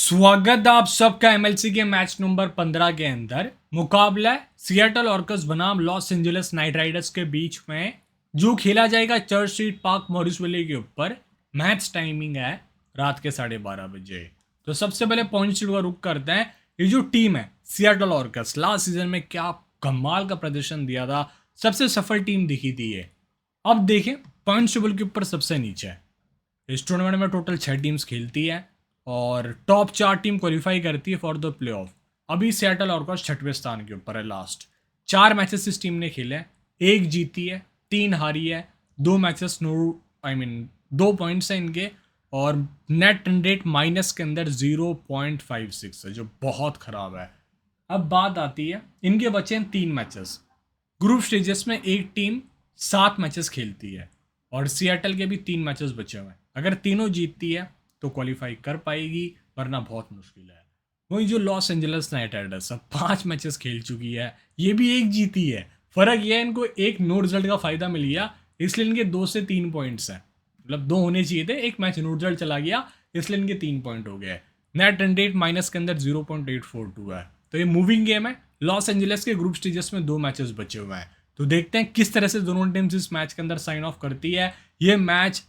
स्वागत है आप सबका एमएलसी के मैच नंबर 15 के अंदर। मुकाबला है सिएटल ऑर्कस बनाम लॉस एंजलिस नाइट राइडर्स के बीच में, जो खेला जाएगा चर्च स्ट्रीट पार्क मॉरिसविले के ऊपर। मैच टाइमिंग है रात के 12:30 बजे। तो सबसे पहले पॉइंट शीट का रुख करते हैं। ये जो टीम है सिएटल ऑर्कस, लास्ट सीजन में क्या कमाल का प्रदर्शन दिया था, सबसे सफल टीम दिखी थी ये। अब देखें पॉइंट टेबल के ऊपर सबसे नीचे है। इस टूर्नामेंट में टोटल 6 टीम्स खेलती है और टॉप 4 टीम क्वालिफाई करती है फॉर द प्लेऑफ। अभी सिएटल ऑर्कस 6वें स्थान के ऊपर है। लास्ट 4 मैचेस इस टीम ने खेले हैं, 1 जीती है, 3 हारी है, 2 मैचेस नो 2 पॉइंट्स हैं इनके, और नेट रन रेट माइनस के अंदर 0.56 है, जो बहुत ख़राब है। अब बात आती है, इनके बचे हैं 3 मैचेस। ग्रुप स्टेजेस में एक टीम 7 मैचेस खेलती है और सिएटल के भी 3 मैचेस बचे हुए हैं। अगर तीनों जीतती है तो क्वालिफाई कर पाएगी, वरना बहुत मुश्किल है। वही जो लॉस एंजलिस नाइट राइडर्स अब 5 मैचेस खेल चुकी है, ये भी 1 जीती है। फर्क यह है इनको एक नो रिजल्ट का फायदा मिल गया, इसलिए इनके 2 से 3 पॉइंट्स हैं। मतलब 2 होने चाहिए थे, एक मैच नो रिजल्ट चला गया, इसलिए इनके 3 पॉइंट हो गए। नेट रन रेट माइनस के अंदर 0.842 है। तो ये मूविंग गेम है। लॉस एंजलिस के ग्रुप स्टेजेस में 2 मैचेस बचे हुए हैं, तो देखते हैं किस तरह से दोनों टीम्स इस मैच के अंदर साइन ऑफ करती है। ये मैच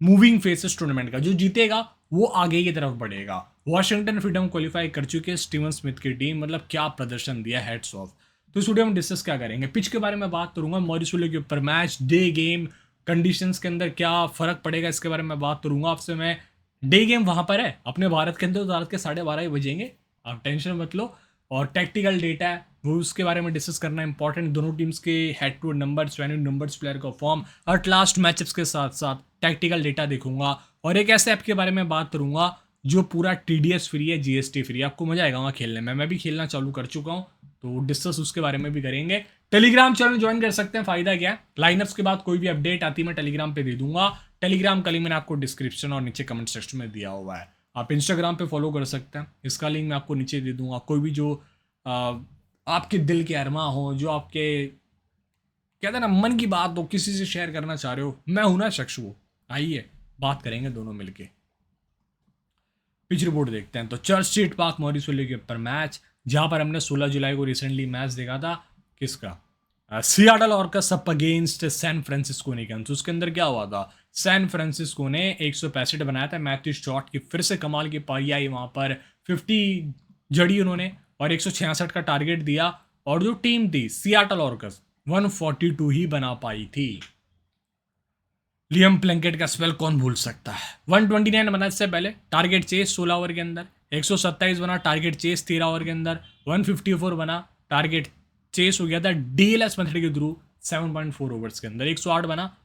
मूविंग फेसेस टूर्नामेंट का, जो जीतेगा वो आगे की तरफ बढ़ेगा। वॉशिंगटन फ्रीडम क्वालिफाई कर चुके हैं स्टीवन स्मिथ की टीम, मतलब क्या प्रदर्शन दिया, हेड्स ऑफ। तो इस वीडियो में डिस्कस क्या करेंगे, पिच के बारे में बात करूंगा, मॉरिसविले के ऊपर मैच, डे गेम कंडीशंस के अंदर क्या फर्क पड़ेगा, इसके बारे में बात करूंगा आपसे मैं। डे गेम वहां पर है अपने भारत के अंदर, तो रात के 12:30 ही बजेंगे, आप टेंशन मत लो। और टैक्टिकल डेटा है वो, उसके बारे में डिस्कस करना इंपॉर्टेंट। दोनों टीम्स के head two numbers, venue numbers, player का फॉर्म और लास्ट मैचअप्स के साथ साथ टैक्टिकल डेटा देखूंगा। और एक ऐसे ऐप के बारे में बात करूंगा जो पूरा TDS फ्री है, GST फ्री है, आपको मजा आएगा वहाँ खेलने में। मैं भी खेलना चालू कर चुका हूँ, तो डिस्कस उसके बारे में भी करेंगे। टेलीग्राम चैनल ज्वाइन कर सकते हैं, फायदा क्या है, लाइनअप्स के बाद कोई भी अपडेट आती है मैं टेलीग्राम पे दे दूंगा। टेलीग्राम का लिंक मैंने आपको डिस्क्रिप्शन और नीचे कमेंट सेक्शन में दिया हुआ है। आप इंस्टाग्राम पे फॉलो कर सकते हैं, इसका लिंक मैं आपको नीचे दे दूंगा। कोई भी जो आपके दिल के अरमा हो, जो आपके कहते हैं ना मन की बात हो, किसी से शेयर करना चाह रहे हो, मैं हूं ना शख्स वो। आइए बात करेंगे दोनों मिलके। पिच रिपोर्ट देखते हैं। तो चर्च स्ट्रीट पार्क मॉरिसविले के ऊपर मैच, जहां पर हमने 16 जुलाई को रिसेंटली मैच देखा था किसका, Seattle Orcas up against San Francisco निकन्स। उसके अंदर क्या हुआ था, सैन फ्रांसिस्को ने 165 बनाया था। मैथ्यू स्टॉट की फिर से कमाल की पारी आई, वहां पर 50 जड़ी उन्होंने और 166 का टारगेट दिया। और जो टीम थी सियाटल ऑर्कस 142 ही बना पाई थी। लियम प्लंकेट का स्पेल कौन भूल सकता है। 129 बना इससे पहले, टारगेट चेस 16 ओवर के अंदर, 127 बना टारगेट चेस 13 ओवर के अंदर, 154 बना टारगेट चेस हो गया था DLS मेथड के थ्रू 7.4 ओवर्स के अंदर, 108 बना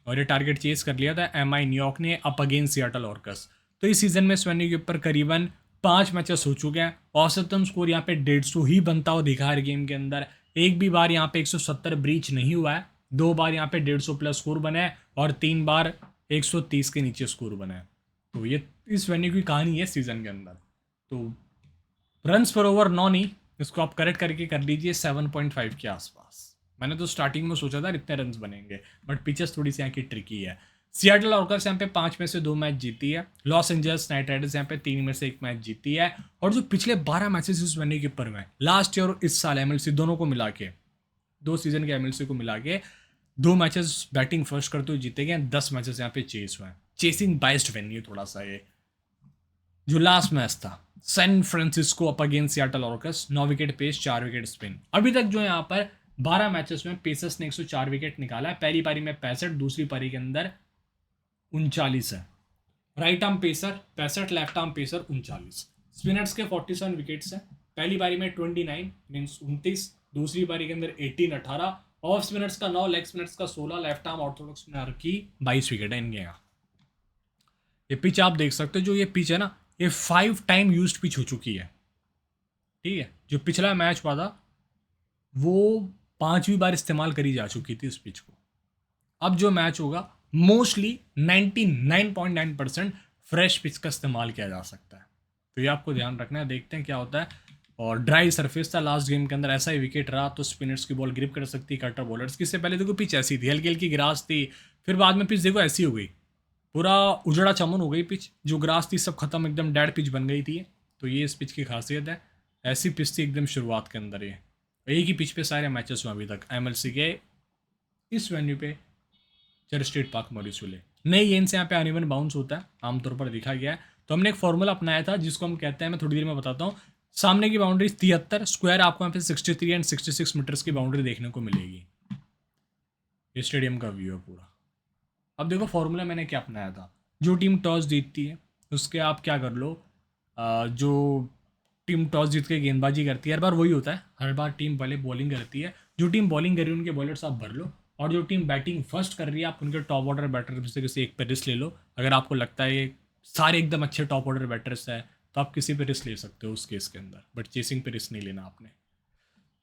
और ये टारगेट चेस कर लिया था MI न्यूयॉर्क ने अप अगेंस्ट सियाटल ऑर्कस। तो इस सीजन में स्वेनी के ऊपर करीबन 5 मैचेस हो चुके हैं। औसतन स्कोर यहाँ पे 150 ही बनता हुआ दिखा हर गेम के अंदर। एक भी बार यहाँ पे 170 ब्रीच नहीं हुआ है। 2 बार यहाँ पे 150 प्लस स्कोर बने हैं और 3 बार 130 के नीचे स्कोर बने हैं। तो ये इस वेन्यू की कहानी है सीजन के अंदर। तो रन्स पर ओवर 9 नहीं, इसको आप करेक्ट करके कर लीजिए 7.5 के आसपास। मैंने तो स्टार्टिंग में सोचा था इतने रन्स बनेंगे, बट पिचेस थोड़ी सी यहाँ की ट्रिकी है। सियाटल ऑर्कस यहाँ पे 5 में से 2 मैच जीती है। लॉस एंजल्स नाइट राइडर्स यहाँ पे 3 में से 1 मैच जीती है। और जो पिछले 12 मैचेस इस वेन्यू के ऊपर में, लास्ट ईयर और इस साल MLC दोनों को मिला के, 2 सीजन के MLC को मिला के 2 मैचेस बैटिंग फर्स्ट करते हुए जीते गए, 10 मैचेस यहाँ पे चेस हुए हैं। चेसिंग बाइस्ड वेन्यू थोड़ा सा ये। जो लास्ट मैच था San Francisco up against Seattle Orcas, 9 wicket pace, 4 wicket spin. अभी तक जो यहाँ पर 12 मैचेस में पेसर्स ने 104 विकेट निकाला है। पहली पारी में 65, दूसरी पारी के अंदर 39 है। Right arm pacer 65, left arm pacer 39। Spinners के 47 विकेट्स हैं। पहली पारी में 29 मीन्स 29, दूसरी पारी के अंदर 18 18, ऑफ स्पिनर्स का 9, लेग स्पिनर्स का 16, लेफ्ट आर्म ऑर्थोडॉक्स स्पिनर की 22 विकेट है इनके यहाँ। ये पिच आप देख सकते हो, जो ये पिच है ना, ये 5 टाइम यूज्ड पिच हो चुकी है। ठीक है, जो पिछला मैच हुआ था वो 5वीं बार इस्तेमाल करी जा चुकी थी इस पिच को। अब जो मैच होगा मोस्टली 99.9% फ्रेश पिच का इस्तेमाल किया जा सकता है, तो ये आपको ध्यान रखना है। देखते हैं क्या होता है। और ड्राई सरफेस था लास्ट गेम के अंदर, ऐसा ही विकेट रहा तो स्पिनर्स की बॉल ग्रिप कर सकती, कटर बॉलर्स की। इससे पहले देखो पिच ऐसी थी, हल्की हल्की ग्रास थी, फिर बाद में पिच देखो ऐसी हो गई, पूरा उजड़ा चमन हो गई पिच। जो ग्रास थी सब खत्म, एकदम डेड पिच बन गई थी। तो ये इस पिच की खासियत है। ऐसी पिच थी एकदम शुरुआत के अंदर ये, एक ही पिच पे सारे मैचेस हुए अभी तक एमएलसी के इस वेन्यू पे, चर्च स्ट्रीट पार्क मॉरिसविले। नई गेंद से यहाँ पे अनइवन बाउंस होता है, आमतौर पर देखा गया है। तो हमने एक फॉर्मूला अपनाया था जिसको हम कहते हैं, मैं थोड़ी देर में बताता हूँ। सामने की बाउंड्री 73, स्क्वायर आपको यहाँ पे 63 एंड 66 मीटर्स की बाउंड्री देखने को मिलेगी। ये स्टेडियम का व्यू है पूरा। अब देखो फॉर्मूला मैंने क्या अपनाया था। जो टीम टॉस जीतती है उसके आप क्या कर लो, जो टीम टॉस जीत के गेंदबाजी करती है, हर बार वही होता है, हर बार टीम पहले बॉलिंग करती है। जो टीम बॉलिंग कर रही है उनके बॉलर्स आप भर लो, और जो टीम बैटिंग फर्स्ट कर रही है आप उनके टॉप ऑर्डर बैटर में से किसी एक पे रिस्क ले लो। अगर आपको लगता है ये सारे एकदम अच्छे टॉप ऑर्डर बैटर्स है तो आप किसी पे रिस्क ले सकते हो उस केस के अंदर, बट चेसिंग पे रिस्क नहीं लेना आपने।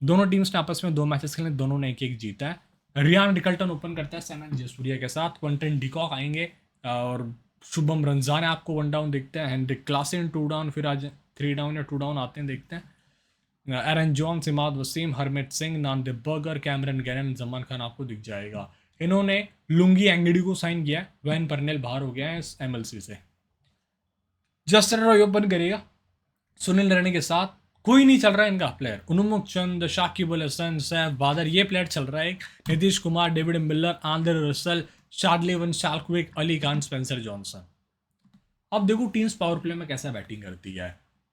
दोनों टीम्स ने आपस में 2 मैचेस खेले, दोनों ने एक एक जीता है। रियान रिकल्टन ओपन करता है सैम जयसूर्या के साथ, क्विंटन डिकॉक आएंगे और शुभम रंजान आपको 1 डाउन देखते हैं, हेनरिक क्लासन 2 डाउन, फिर आज 3 डाउन या 2 डाउन आते हैं देखते हैं। Aaron Jones, Imad Wasim, Harmeet Singh, Nandre Burger, Cameron Gannon, Zaman Khan आपको दिख जाएगा। इन्होंने लुंगी एंगडी को साइन किया, वैन परनेल बाहर हो गया है इस एमएलसी से। जस्टिन रॉय ओपन करेगा सुनील नरैना के साथ, कोई नहीं चल रहा है इनका प्लेयर। उन्मुख चंद, शाकिब अल हसन, सैफ बादर, ये प्लेयर चल रहा है एक। Nitish Kumar, David Miller, Andre Russell, Shadley van Schalkwyk, Ali Khan, Spencer Johnson. अब देखो टीम्स पावर प्ले में कैसा बैटिंग करती है।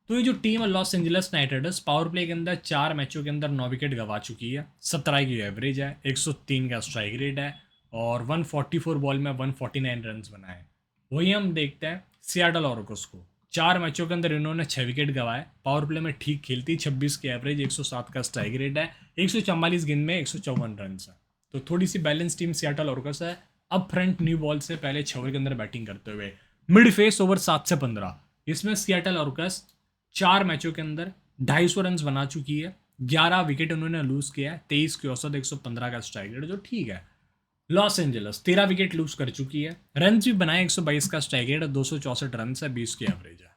तो ये जो टीम है Los Angeles night Riders, power play के अंदर 4 मैचों के अंदर 9 विकेट गंवा चुकी है, 17 की एवरेज है, 103 का स्ट्राइक रेट है, और 144 बॉल में 149 रन बनाए। वही हम देखते हैं सियाटल ऑर्कोस को। 4 मैचों के अंदर इन्होंने 6 विकेट गंवाए, पावर प्ले में ठीक खेलती, 26 की एवरेज, 107 का स्ट्राइक रेट है, 144 गेंद में 154 रन है। तो थोड़ी सी बैलेंस टीम सियाटल ऑर्कोस है। अब फ्रंट न्यू बॉल से पहले 6 ओवर के अंदर बैटिंग करते हुए मिड फेस ओवर 7 से 15, इसमें सियाटल ऑर्कोस 4 मैचों के अंदर 250 रन बना चुकी है, 11 विकेट उन्होंने लूज किया है, 23 की औसत, 115 का स्ट्राइक रेट, जो ठीक है। लॉस एंजलस 13 विकेट लूज कर चुकी है, रन भी बनाए 122 का स्ट्राइक रेट, 264 रन है, 20 की एवरेज है।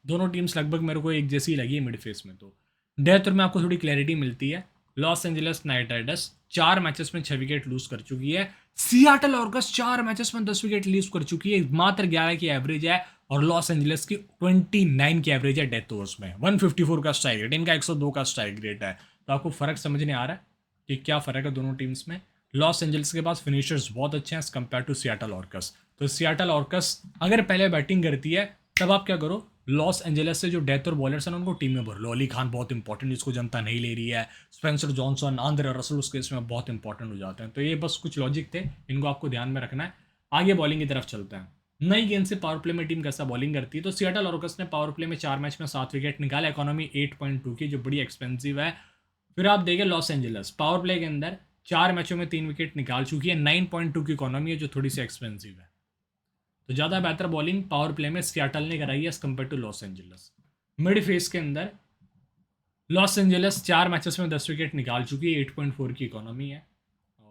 दोनों टीम्स लगभग मेरे को एक जैसी लगी है मिड फेस में। तो डेथ में आपको थोड़ी क्लैरिटी मिलती है। Los Angeles night Riders 4 matches में 6 विकेट लूज कर चुकी है, सियाटल ऑर्कस 4 मैचेस में 10 विकेट लूज कर चुकी है, मात्र 11 की एवरेज है, और लॉस एंजलिस की 29 की एवरेज है डेथ ओवर्स में, 154 का स्ट्राइक रेट, इनका 102 का स्ट्राइक रेट है। तो आपको फर्क समझ नहीं आ रहा है कि क्या फर्क है दोनों टीम्स में। लॉस एंजलिस के पास फिनिशर्स बहुत अच्छे हैं as compare to Seattle Orcas. तो सियाटल ऑर्कस अगर पहले बैटिंग करती है तब आप क्या करो, लॉस एंजलिस से जो डेथ और बॉलर्स हैं उनको टीम में भर लो। अली खान बहुत इंपॉर्टेंट, जिसको जनता नहीं ले रही है, स्पेंसर जॉनसन, आंद्रे रसल उस केस में बहुत इंपॉर्टेंट हो जाते हैं। तो ये बस कुछ लॉजिक थे, इनको आपको ध्यान में रखना है। आगे बॉलिंग की तरफ चलते हैं। नई गेंद से पावर प्ले में टीम कैसा बॉलिंग करती है। तो सियाटल ऑर्कस ने पावर प्ले में 4 मैच में 7 विकेट निकाला, इकोनॉमी 8.2 की, जो बड़ी एक्सपेंसिव है। फिर आप देखें लॉस एंजलिस पावर प्ले के अंदर 4 मैचों में 3 विकेट निकाल चुकी है, 9.2 की इकोनॉमी है, जो थोड़ी सी एक्सपेंसिव है। तो ज़्यादा बेहतर बॉलिंग पावर प्ले में सियाटल ने कराई है as compare to Los Angeles. Mid phase के अंदर लॉस एंजलिस 4 मैचेस में 10 विकेट निकाल चुकी है, 8.4 की इकोनॉमी है,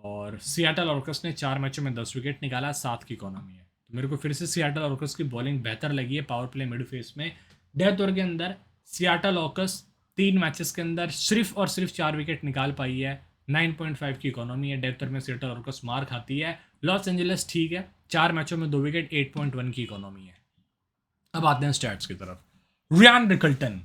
और सियाटल ऑर्कस ने 4 मैचों में 10 विकेट निकाला, 7 की इकोनॉमी है। तो मेरे को फिर से सियाटल ऑर्कस की बॉलिंग बेहतर लगी है पावर प्ले मिड फेस में। डेथ ओवर के अंदर सियाटल ऑर्कस 3 मैचेस के अंदर सिर्फ और सिर्फ 4 विकेट निकाल पाई है, 9.5 की इकोनॉमी है। डेथ ओवर में सियाटल ऑर्कस मार खाती है। लॉस एंजलिस ठीक है, 4 मैचों में 2 विकेट, 8.1 की इकोनॉमी है। अब आते हैं स्टैट्स की तरफ। रियान रिकल्टन,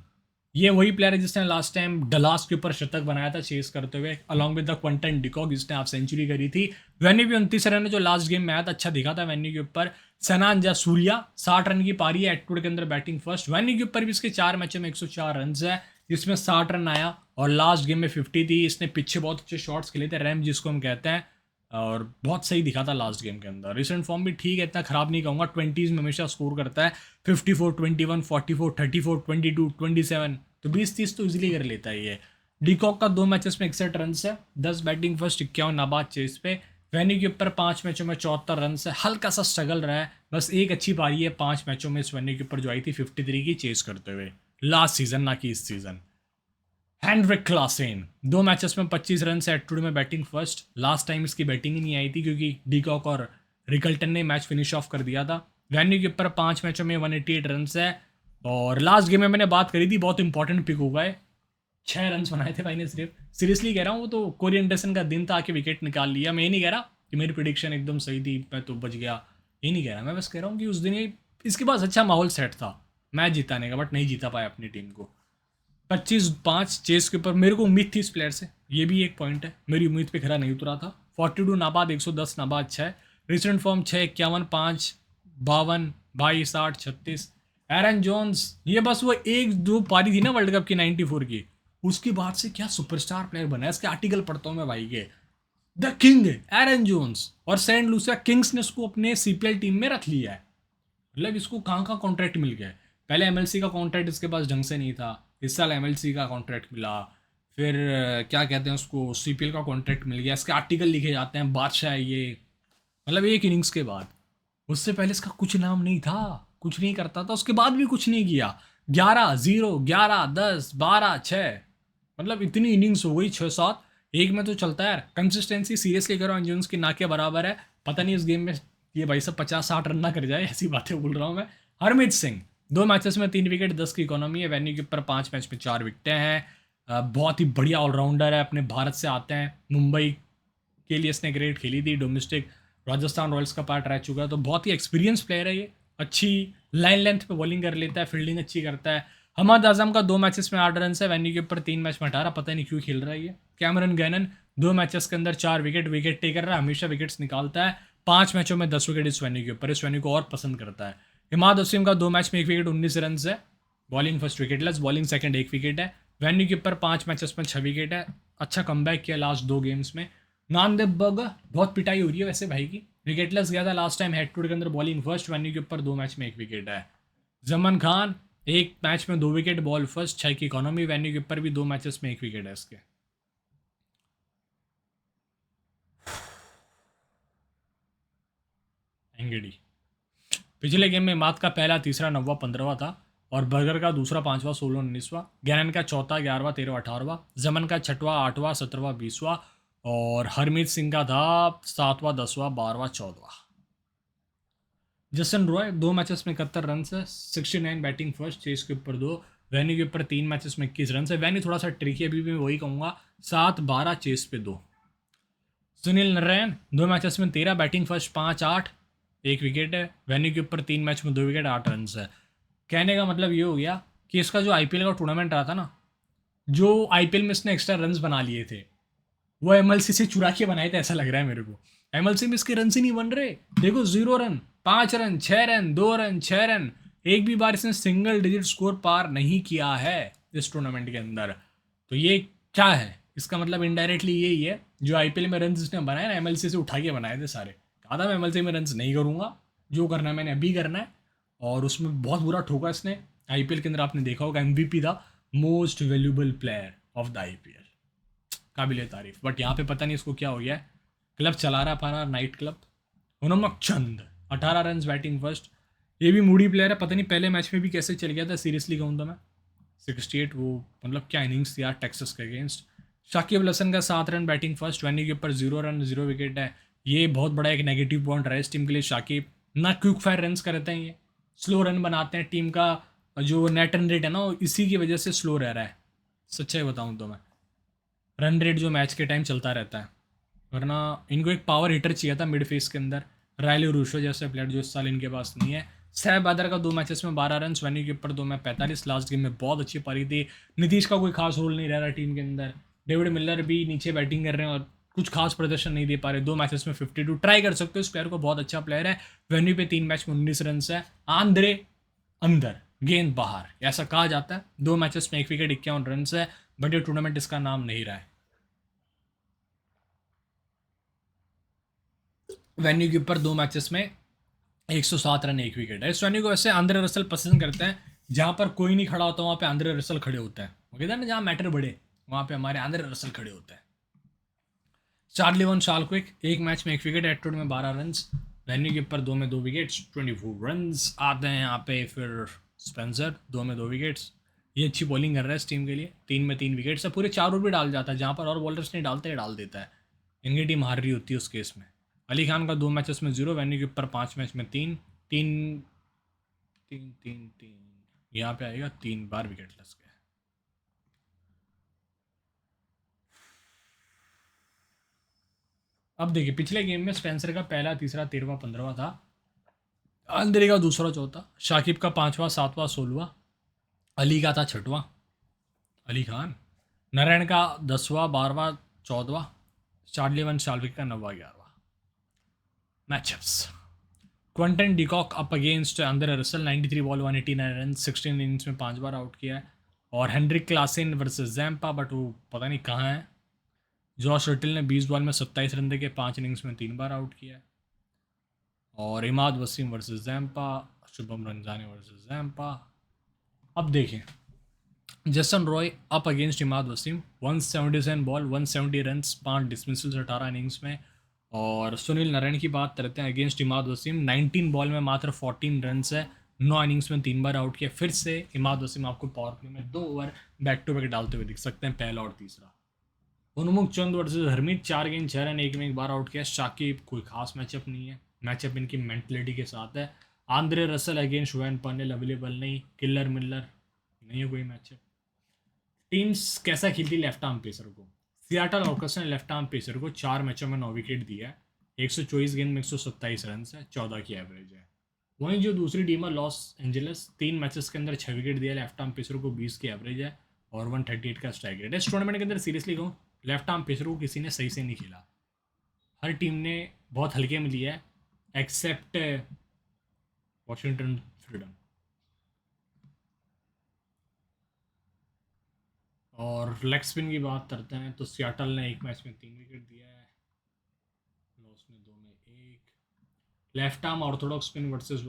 ये वही प्लेयर है जिसने लास्ट टाइम डलास के ऊपर शतक बनाया था चेस करते हुए, along with the Quinton de Kock जिसने हाफ सेंचुरी करी थी। वेन्यू भी 29 रन जो लास्ट गेम में आया था, अच्छा दिखा था वेन्यू के ऊपर। सैम जयसूर्या 60 रन की पारी है, एटवुड के अंदर बैटिंग फर्स्ट। वेन्यू के ऊपर भी इसके 4 मैचों में 104 रन है, जिसमें 60 रन आया, और लास्ट गेम में 50 थी। इसने पीछे बहुत अच्छे शॉट्स खेले थे, रैम जिसको हम कहते हैं, और बहुत सही दिखा था लास्ट गेम के अंदर। रिसेंट फॉर्म भी ठीक है, इतना खराब नहीं कहूँगा, 20s में हमेशा स्कोर करता है, 54, 21, 44, 34, 22, 27, तो 20-30 तो इजीली कर लेता है ये। डिकॉक का 2 मैचेस में 61 रन है, 10 बैटिंग फर्स्ट, 51 नाबाद चेस पे। वेन्यू के ऊपर 5 मैचों में 74 रन है, हल्का सा स्ट्रगल रहा है, बस एक अच्छी पारी है 5 मैचों में इस वेन्यू के ऊपर जो आई थी 53 की चेस करते हुए, लास्ट सीजन ना कि इस सीजन। हेनरिक क्लासन 2 मैचेस में 25 रन से एटवुड में बैटिंग फर्स्ट। लास्ट टाइम इसकी बैटिंग ही नहीं आई थी क्योंकि डिकॉक और रिकल्टन ने मैच फिनिश ऑफ कर दिया था। वेन्यू के ऊपर 5 मैचों में 188 रन है, और लास्ट गेम में मैंने बात करी थी, बहुत इंपॉर्टेंट पिक हुआ है, 6 रन बनाए थे भाई ने सिर्फ। सीरियसली कह रहा हूँ, वो तो कोरी एंडरसन का दिन था, आके विकेट निकाल लिया। मैं ये नहीं कह रहा कि मेरी प्रिडिक्शन एकदम सही थी, मैं तो बच गया, ये नहीं कह रहा। मैं बस कह रहा हूँ कि उस दिन इसके पास अच्छा माहौल सेट था, मैच जिताने का, बट नहीं जीता पाया अपनी टीम को। 25-5 चेस के ऊपर। मेरे को उम्मीद थी इस प्लेयर से, ये भी एक पॉइंट है, मेरी उम्मीद पे खरा नहीं उतरा था। 42 नाबाद, 110 नाबाद 6, रिसेंट फॉर्म 6, 51, 5, 52, 22, 8, 36। एरन जोन्स, ये बस वो एक दो पारी थी ना वर्ल्ड कप की 94 की, उसके बाद से क्या सुपरस्टार प्लेयर बना है। इसके आर्टिकल पढ़ता हूँ मैं भाई के, द किंग एरन जोन्स, और सेंट लूसिया किंग्स ने उसको अपने सीपीएल टीम में रख लिया है। मतलब इसको कहाँ का कॉन्ट्रैक्ट मिल गया है। पहले एमएलसी का कॉन्ट्रैक्ट इसके पास ढंग से नहीं था, इस साल एमएलसी का कॉन्ट्रैक्ट मिला। फिर क्या कहते हैं उसको, सीपीएल का कॉन्ट्रैक्ट मिल गया। इसके आर्टिकल लिखे जाते हैं, बादशाह है ये। मतलब एक इनिंग्स के बाद, उससे पहले इसका कुछ नाम नहीं था, कुछ नहीं करता था, उसके बाद भी कुछ नहीं किया। 11-0, 11-10, 12-6, मतलब इतनी इनिंग्स हो गई 6-7 एक में तो चलता है यार। कंसिस्टेंसी सीरियसली करो, अंजुन्स की ना के बराबर है। पता नहीं इस गेम में ये भाई सब 50-60 रन ना कर जाए, ऐसी बातें बोल रहा हूँ मैं। हरमीत सिंह, 2 मैचेस में 3 विकेट, 10 की इकोनॉमी है। वेन्यू के ऊपर 5 मैच में 4 विकेटें हैं। बहुत ही बढ़िया ऑलराउंडर है, अपने भारत से आते हैं। मुंबई के लिए इसने ग्रेट खेली थी, डोमेस्टिक राजस्थान रॉयल्स का पार्ट रह चुका है, तो बहुत ही एक्सपीरियंस प्लेयर है ये। अच्छी लाइन लेंथ पे बॉलिंग कर लेता है, फील्डिंग अच्छी करता है। हमाद आजम का 2 मैचेस में 8 रन है, वेन्यू के ऊपर 3 मैच में 18, पता नहीं क्यों खेल रहा है ये। कैमरन गैनन 2 मैचेस के अंदर 4 विकेट, विकेट टेकर रहा है, हमेशा विकेट्स निकालता है। 5 मैचों में 10 विकेट इस वेन्यू के ऊपर, इस वेन्यू को और पसंद करता है। इमाद वसीम का 2 मैच में 1 विकेट, 19 रन है। Bowling first wicketless, bowling second 1 wicket है। वेन्यू के ऊपर 5 मैचेस में 6 विकेट है। अच्छा कमबैक किया लास्ट 2 गेम्स में। नानदेव बग, बहुत पिटाई हो रही है वैसे भाई की, विकेटलेस गया था लास्ट टाइम हेड टू के अंदर, बॉलिंग फर्स्ट, वेन्यू के ऊपर 2 मैच में 1 विकेट है। जमन खान 1 मैच में 2 विकेट, बॉल फर्स्ट, 6 की इकोनॉमी, वेन्यू के ऊपर भी 2 मैचेस में 1 विकेट है इसके। एंगेडी, पिछले गेम में मात का पहला, तीसरा, 9वां, 15वां था, और बर्गर का दूसरा, 5वां, 16वां, 19वां, गैरन का चौथा, 11वां, 13वां, 18वां, जमन का 6वां, 8वां, 17वां, 20वां, और हरमीत सिंह का था 7वां, 10वां, 12वां, 14वां। जसन रॉय 2 मैचेस में 71 रन है, 69 बैटिंग फर्स्ट, चेस के ऊपर 2, वैन्यू के ऊपर 3 मैचेस में 21 रन है। वैन्यू थोड़ा सा ट्रिकी, अभी भी मैं वही कहूँगा, 7-12, चेस पे 2। सुनील नारायण 2 मैचेस में 13, बैटिंग फर्स्ट, 5-8, 1 विकेट है। वेन्यू के ऊपर 3 मैच में 2 विकेट, 8 रन है। कहने का मतलब ये हो गया कि इसका जो आईपीएल का टूर्नामेंट रहा था ना, जो आईपीएल में इसने एक्स्ट्रा रन्स बना लिए थे, वो एमएलसी से चुरा के बनाए थे, ऐसा लग रहा है मेरे को। एमएलसी में इसके रन ही नहीं बन रहे। देखो, 0 run, 5 run, 6 run, 2 run, 6 run, एक भी बार इसने सिंगल डिजिट स्कोर पार नहीं किया है इस टूर्नामेंट के अंदर। तो ये क्या है, इसका मतलब इनडायरेक्टली यही है, जो आईपीएल में रन इसने बनाए ना, एमएलसी से उठा के बनाए थे सारे। कहा था मैं एमएलसी में रन नहीं करूंगा, जो करना है मैंने अभी करना है। और उसमें बहुत बुरा ठोका इसने। आईपीएल के अंदर आपने देखा होगा, एमवीपी था, most valuable player of the IPL, काबिल तारीफ। बट यहाँ पे पता नहीं इसको क्या हो गया है। क्लब चला रहा अपना नाइट क्लब, उनमक चंद 18 रन, बैटिंग फर्स्ट। ये भी मूडी प्लेयर है, पता नहीं पहले मैच में भी कैसे चल गया था, सीरियसली कहूँ तो मैं। 68, वो मतलब क्या इनिंग्स थी यार टेक्सास के अगेंस्ट। शाकिब अल हसन का 7 रन, बैटिंग फर्स्ट, वेन्यू के ऊपर 0 रन, 0 विकेट है। ये बहुत बड़ा एक नेगेटिव पॉइंट रहा है इस टीम के लिए। शाकिब ना क्विक फायर रन करते हैं, ये स्लो रन बनाते हैं। टीम का जो नेट रन रेट है ना, वो इसी की वजह से स्लो रह रहा है, सच्चाई बताऊँ तो मैं। रन रेट जो मैच के टाइम चलता रहता है, वरना इनको एक पावर हिटर चाहिए था मिड फेस के अंदर, रायली रूशो जैसे प्लेयर, जो इस साल इनके पास नहीं है। सहब बदर का 2 मैचेस में 12 रन, वेन्यू के ऊपर 2 में 45, लास्ट गेम में बहुत अच्छी पारी थी। नीतीश का कोई खास रोल नहीं रह रहा टीम के अंदर। डेविड मिलर भी नीचे बैटिंग कर रहे हैं और कुछ खास प्रदर्शन नहीं दे पा रहे। 2 मैचेस में 52, ट्राई कर सकते हो इस प्लेयर को, बहुत अच्छा प्लेयर है। वेन्यू पे 3 मैच में 19 रन है। आंद्रे अंदर, गेंद बाहर, ऐसा कहा जाता है। 2 मैचेस में 1 विकेट, 51 रन है, बट ये टूर्नामेंट इसका नाम नहीं रहा है। वेन्यू के ऊपर 2 मैचेस में 107 रन, 1 विकेट है। इस वेन्यू को वैसे आंद्रे रसल पसंद करते हैं, जहाँ पर कोई नहीं खड़ा होता वहाँ पे आंद्रे रसल खड़े होते हैं। वो कहते हैं ना, जहाँ मैटर बढ़े वहाँ पे हमारे आंद्रे रसल खड़े होते हैं। चार्ली वन शालक्विक 1 मैच में 1 विकेट, एटोड में 12 रन, वेन्यू के ऊपर 2 में 2 विकेट्स, 24 रन आते हैं यहाँ पे। फिर स्पेंसर 2 में 2 विकेट्स, ये अच्छी बॉलिंग कर रहा है इस टीम के लिए। 3 में 3 विकेट्स है, पूरे 4 ओवर भी डाल जाता है, जहाँ पर और बॉलर्स नहीं डालते, डाल देता है। इनकी टीम हार रही होती है उस केस में। अली खान का 2 मैचेस में 0, वेन्यू के ऊपर 5 मैच में 3, 3, 3, 3, 3, यहाँ पे आएगा 3 बार विकेट लग गया। अब देखिए, पिछले गेम में स्पेंसर का पहला, तीसरा, 13वां, 15वां था। आंद्रे का दूसरा चौथा, शाकिब का पांचवा, सातवां, 16वां, अली का था छठवां, अली खान, नारायण का 10वां, 12वां, 14वां, चार्ली वन शाल्विक का 9वां, 11वां। Matchups: Quinton de Kock up against Andre Russell, 93 ball 189 run, 16 innings में 5 बार आउट किया है। और Heinrich Klaasen versus Zampa, but वो पता नहीं कहाँ है। जॉश रिटल ने 20 बॉल में 27 रन देके 5 इनिंग्स में 3 बार आउट किया है। और Imad Wasim versus Zampa, Shubham Ranjane versus Zampa. अब देखें, Jason Roy up against Imad Wasim, 177 ball 170 run, 5 dismissals 18 innings में। और सुनील नारायण की बात करते हैं अगेंस्ट इमाद वसीम, 19 बॉल में मात्र 14 रन है, 9 इनिंग्स में 3 बार आउट किया। फिर से इमाद वसीम आपको पावर प्ले में 2 ओवर बैक टू बैक डालते हुए दिख सकते हैं, पहला और तीसरा। उन्मुख चंद वर्सेस हरमीत, 4 गेंद 6 रन, 1 में 1 बार आउट किया। शाकिब कोई खास मैचअप नहीं है, मैचअप इनकी मेंटलिटी के साथ है। आंद्रे रसल अगेंस्ट शुवेन पन्नेल अवेलेबल नहीं, किलर मिलर नहीं है कोई मैचअप। टीम्स कैसा खेलती लेफ्ट आर्म पेसर को? सियाटल ऑर्कर्स ने लेफ्ट आर्म पेसर को 4 मैचों में 9 विकेट दिया है, 124 गेंद में 127 रन है, 14 की एवरेज है। वहीं जो दूसरी टीम है लॉस एंजलिस, 3 मैचेस के अंदर 6 विकेट दिया, लेफ्ट आर्म पेसर को 20 की एवरेज है और 138 का स्ट्राइक रेट है। इस टूर्नामेंट के अंदर सीरियसली कहूँ, लेफ्ट आर्म पेसर को किसी ने सही से नहीं खेला, हर टीम ने बहुत हल्के में लिया है एक्सेप्ट वॉशिंगटन फ्रीडम। और लेग स्पिन की बात करते हैं तो सियाटल ने एक मैच में 3 विकेट दिया है, लॉस ने 2 में 1। Left arm Orthodox spin versus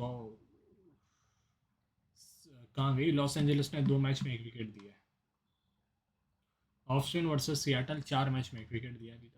कहाँ गई, लॉस एंजलिस ने 2 मैच में 1 विकेट दिया है। Off spin versus Seattle 4 match में 1 विकेट दिया अभी तक।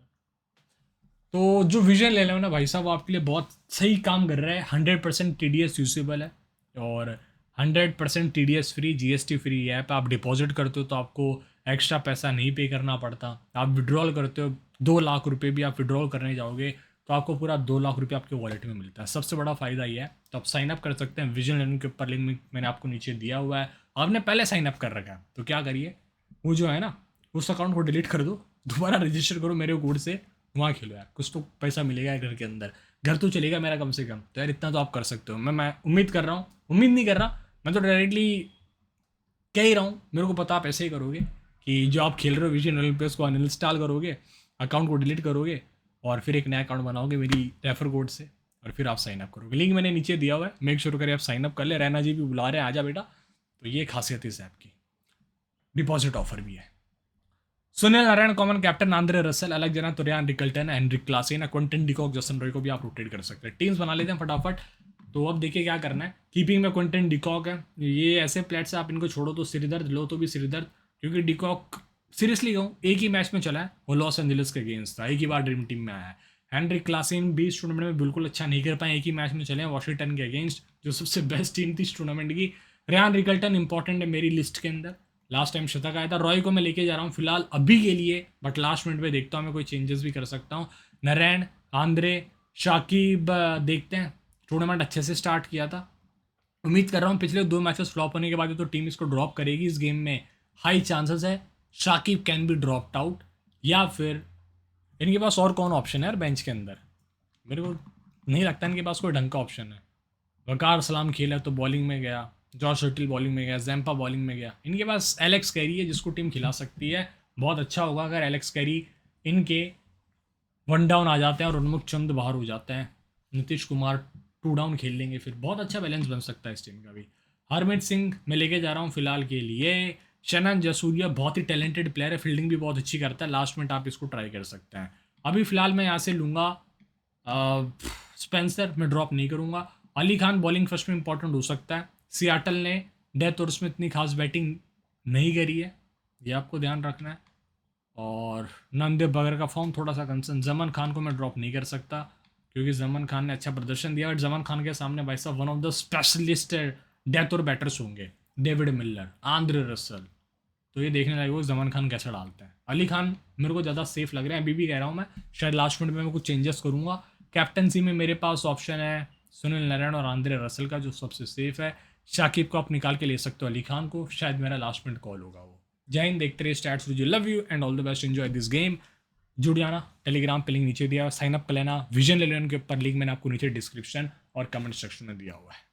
तो जो विजन ले लो ना भाई साहब, आपके लिए बहुत सही काम कर रहा है। 100% TDS यूजेबल है और 100% TDS free, GST free app. आप डिपॉजिट करते हो तो आपको एक्स्ट्रा पैसा नहीं पे करना पड़ता। आप विड्रॉल करते हो, 2 लाख रुपए भी आप विड्रॉल करने जाओगे तो आपको पूरा 2 लाख रुपये आपके वॉलेट में मिलता है। सबसे बड़ा फ़ायदा ये है। तो आप साइन अप कर सकते हैं विजन लर्निंग के ऊपर, लिंक मैंने आपको नीचे दिया हुआ है। आपने पहले साइन अप कर रखा है तो क्या करिए, वो जो है ना, उस अकाउंट को डिलीट कर दो, दोबारा रजिस्टर करो मेरे कोड से, वहाँ खेलो यार, कुछ तो पैसा मिलेगा घर के अंदर, घर तो चलेगा मेरा कम से कम। तो यार इतना तो आप कर सकते हो। मैं उम्मीद कर रहा हूँ, उम्मीद नहीं कर रहा, मैं तो डायरेक्टली कह ही रहा हूँ, मेरे को पता आप ऐसे ही करोगे कि जो आप खेल रहे हो विजन ओलंपियस को अनइंस्टॉल करोगे, अकाउंट को डिलीट करोगे और फिर एक नया अकाउंट बनाओगे मेरी रेफर कोड से और फिर आप साइन अप करोगे। लिंक मैंने नीचे दिया हुआ है, मेक श्योर करें आप साइन अप कर ले। रैना जी भी बुला रहे हैं, आजा बेटा। तो ये खासियत इस ऐप की, डिपॉजिट ऑफर भी है। Sunil Narine common captain, Andre Russell, अलग जना तुरियान Rickelton, Heinrich Klaasen, Quinton de Kock, Jason Roy को भी आप रोटेट कर सकते हैं। टीम्स बना लेते हैं फटाफट। तो अब देखिए क्या करना है। कीपिंग में क्विंटन डिकॉक है, ये ऐसे प्लेट्स आप इनको छोड़ो तो सिरदर्द, लो तो भी सिरदर्द, क्योंकि डिकॉक सीरियसली कहूँ एक ही मैच में चला है, वो लॉस एंजलिस के अगेंस्ट था, एक ही बार ड्रीम टीम में आया है। हेनरिक क्लासन भी इस टूर्नामेंट में बिल्कुल अच्छा नहीं कर पाए, एक ही मैच में चले हैं वॉशिंगटन के अगेंस्ट, जो सबसे बेस्ट टीम थी इस टूर्नामेंट की। रेयान रिकल्टन इंपॉर्टेंट है मेरी लिस्ट के अंदर, लास्ट टाइम शतक आया था। रॉय को मैं लेके जा रहा हूँ फिलहाल अभी के लिए, बट लास्ट मिनट में देखता हूँ मैं कोई चेंजेस भी कर सकता हूँ। नारायण, आंद्रे, शाकिब, देखते हैं। टूर्नामेंट अच्छे से स्टार्ट किया था, उम्मीद कर रहा हूँ पिछले 2 मैचेस फ्लॉप होने के बाद तो टीम इसको ड्रॉप करेगी। इस गेम में हाई चांसेस है Shakib can be dropped out, या फिर इनके पास और कौन ऑप्शन है यार बेंच के अंदर, मेरे को नहीं लगता इनके पास कोई ढंग का ऑप्शन है। वकार सलाम खेला तो बॉलिंग में गया, जॉश हर्टिल बॉलिंग में गया, जैम्पा बॉलिंग में गया। इनके पास एलेक्स कैरी है जिसको टीम खिला सकती है। बहुत अच्छा होगा अगर एलेक्स कैरी इनके 1 डाउन आ जाते हैं और उन्मुख चंद बाहर हो जाते हैं, नीतीश कुमार 2 डाउन खेल लेंगे, फिर बहुत अच्छा बैलेंस बन सकता है इस टीम का भी। हरमीत सिंह मैं लेके जा रहा हूँ फिलहाल के लिए। शनन जसूरिया बहुत ही टैलेंटेड प्लेयर है, फील्डिंग भी बहुत अच्छी करता है, लास्ट मिनट आप इसको ट्राई कर सकते हैं। अभी फिलहाल मैं यहाँ से लूँगा स्पेंसर, मैं ड्रॉप नहीं करूँगा। अली खान बॉलिंग फर्स्ट में इंपॉर्टेंट हो सकता है। सियाटल ने डेथ और उसमें इतनी खास बैटिंग नहीं करी है, ये आपको ध्यान रखना है। और नंदे बगर का फॉर्म थोड़ा सा कंसर्न, जमन खान को मैं ड्रॉप नहीं कर सकता क्योंकि जमन खान ने अच्छा प्रदर्शन दिया, बट जमन खान के सामने भाई साहब one of the specialist death और बैटर्स होंगे, डेविड मिलर, आंद्रे रसल। तो ये देखने लायक वो जमन खान कैसे डालते हैं। अली खान मेरे को ज़्यादा सेफ लग रहा है, अभी भी कह रहा हूँ मैं, शायद लास्ट मिनट में मैं कुछ चेंजेस करूँगा। कैप्टनसी में मेरे पास ऑप्शन है सुनील नारायण और आंद्रे रसल का, जो सबसे सेफ है। शाकिब को आप निकाल के ले सकते हो, अली खान को शायद मेरा लास्ट मिनट कॉल होगा वो। जय हिंद, देखते रहिए stats, love you and all the best, enjoy this game. जुड़ जाना, टेलीग्राम पे लिंक नीचे दिया हुआ, साइन अप कर लेना, विजन 11 के ऊपर लिंक मैंने आपको नीचे डिस्क्रिप्शन और कमेंट सेक्शन में दिया हुआ है।